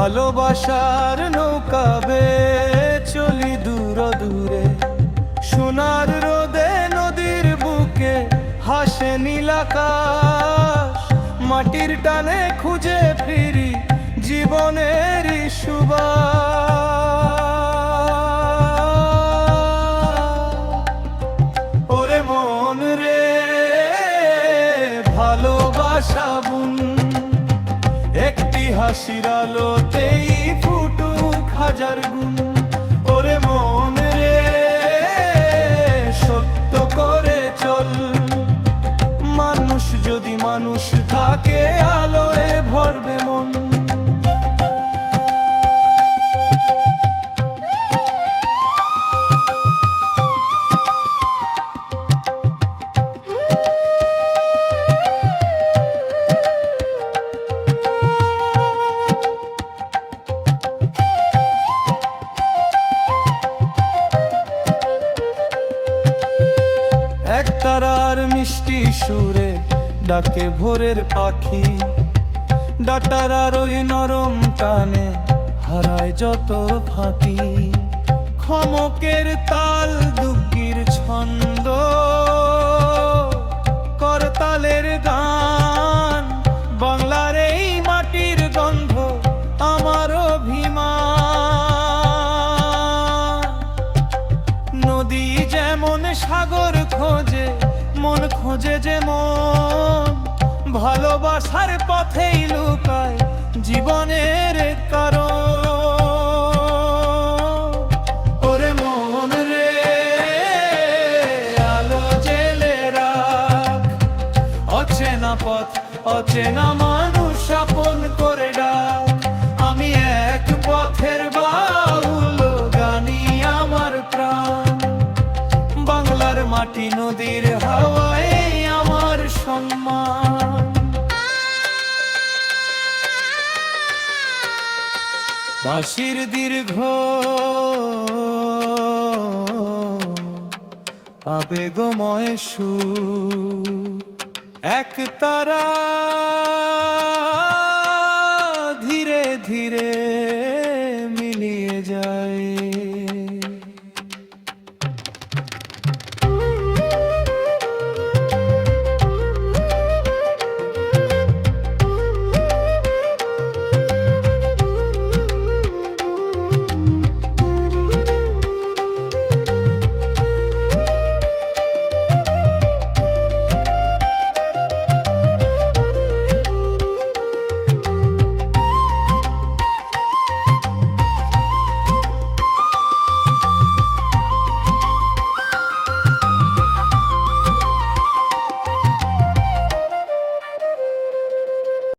ভালোবাসার নৌকা চলি দূর দূরে, সোনার রোদে নদীর বুকে হাসে নীল আকাশ। মাটির টানে খুঁজে ফিরি জীবনের সুবাস। ওরে মন রে ভালোবাসা বুন, একটি হাসির আলোতেই ফুটুক হাজার গুণ। ওরে মন রে সত্য করে চল, মানুষ যদি মানুষ থাকে আলোয় ভরবে মন। একতারার মিষ্টি সুরে ডাকে ভোরের পাখি, ডাটার ওই নরম টানে হারায় যত ফাঁকি। খমকের তাল দুঃখীর ছন্দ, করতালের গান, বাংলার এই মাটির গন্ধ আমার অভিমান। নদী যেমন সাগর খোঁজে, মন খোঁজে যেমন, ভালোবাসার পথেই লুকায় জীবনের কারণ। ওরে মন রে আলো জেলে রাখ, অচেনা পথ অচেনা মানুষ আপন করে ডাক। আমি এক পথের বাউল গানি আমার প্রাণ, বাংলার মাটি নদীর হাওয়ায় আমার সম্মান। বাঁশির দীর্ঘ আবেগময় সুর, এক তারা